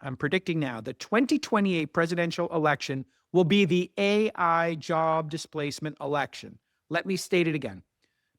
I'm predicting now, the 2028 presidential election will be the AI job displacement election. Let me state it again.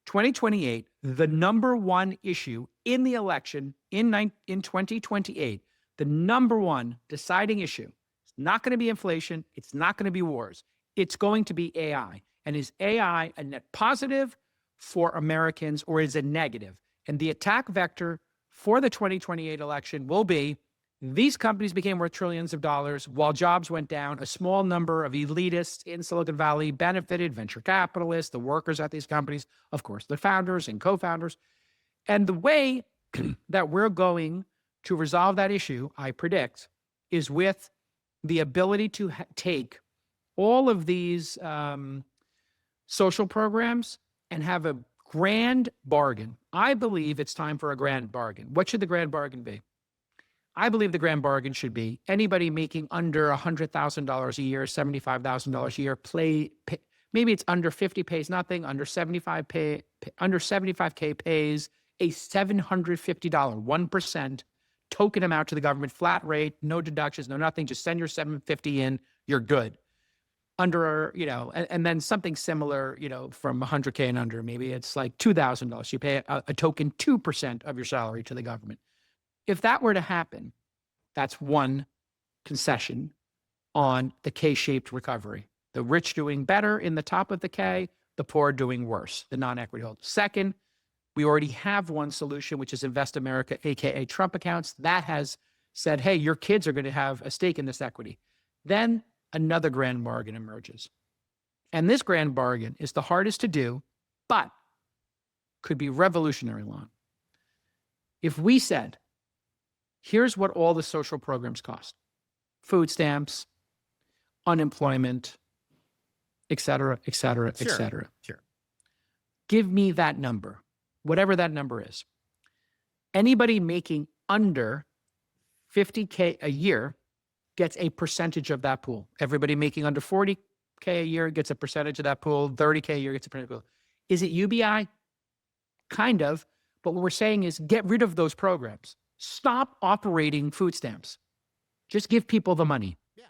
2028, the number one issue in the election in 2028, the number one deciding issue, it's not going to be inflation. It's not going to be wars. It's going to be AI. And is AI a net positive for Americans or is it negative? And the attack vector for the 2028 election will be these companies became worth trillions of dollars while jobs went down. A small number of elitists in Silicon Valley benefited, venture capitalists, the workers at these companies, of course, the founders and co-founders. And the way that we're going to resolve that issue, I predict, is with the ability to take all of these social programs and have a grand bargain. I believe it's time for a grand bargain. What should the grand bargain be? I believe the grand bargain should be anybody making under $100,000 a year, $75,000 a year, maybe it's under 50 pays nothing, under 75K pays a $750, 1% token amount to the government, flat rate, no deductions, no nothing, just send your $750 in, you're good. Under, and then something similar, from 100K and under, maybe it's like $2,000. You pay a token 2% of your salary to the government. If that were to happen, that's one concession on the K-shaped recovery. The rich doing better in the top of the K, the poor doing worse, the non-equity holders. Second, we already have one solution, which is Invest America, AKA Trump accounts. That has said, hey, your kids are going to have a stake in this equity. Then another grand bargain emerges. And this grand bargain is the hardest to do, but could be revolutionary long. If we said, here's what all the social programs cost: food stamps, unemployment, et cetera, et cetera, et cetera. Sure. Give me that number, whatever that number is. Anybody making under 50K a year gets a percentage of that pool. Everybody making under 40K a year gets a percentage of that pool. 30K a year gets a percentage of the pool. Is it UBI? Kind of. But what we're saying is get rid of those programs. Stop operating food stamps. Just give people the money. Yeah.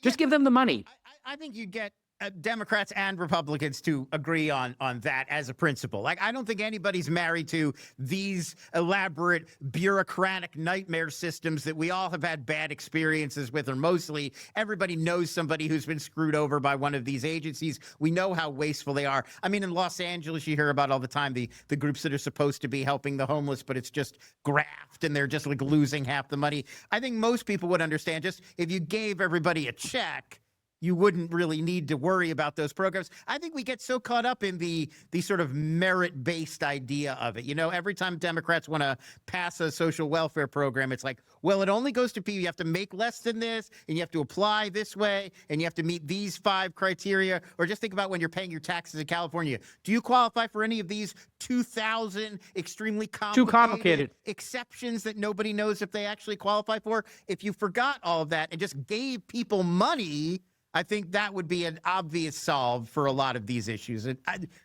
Just give them the money. I think you get Democrats and Republicans to agree on that as a principle. Like, I don't think anybody's married to these elaborate bureaucratic nightmare systems that we all have had bad experiences with, or mostly everybody knows somebody who's been screwed over by one of these agencies. We know how wasteful they are. I mean, in Los Angeles, you hear about all the time the groups that are supposed to be helping the homeless, but it's just graft and they're just like losing half the money. I think most people would understand just if you gave everybody a check, you wouldn't really need to worry about those programs. I think we get so caught up in the sort of merit-based idea of it. Every time Democrats want to pass a social welfare program, it's like, well, it only goes to people. You have to make less than this, and you have to apply this way, and you have to meet these 5 criteria. Or just think about when you're paying your taxes in California. Do you qualify for any of these 2,000 extremely complicated exceptions that nobody knows if they actually qualify for? If you forgot all of that and just gave people money, I think that would be an obvious solve for a lot of these issues. It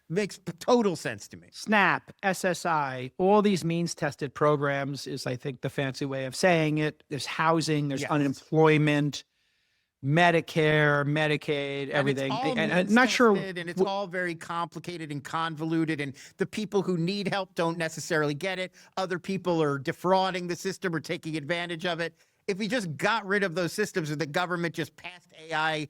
makes total sense to me. SNAP, SSI, all these means-tested programs is, I think, the fancy way of saying it. There's housing, there's unemployment, Medicare, Medicaid, everything. And I'm not sure. And it's all very complicated and convoluted. And the people who need help don't necessarily get it. Other people are defrauding the system or taking advantage of it. If we just got rid of those systems and the government just passed AI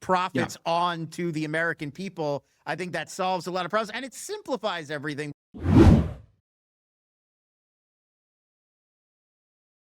profits on to the American people, I think that solves a lot of problems and it simplifies everything.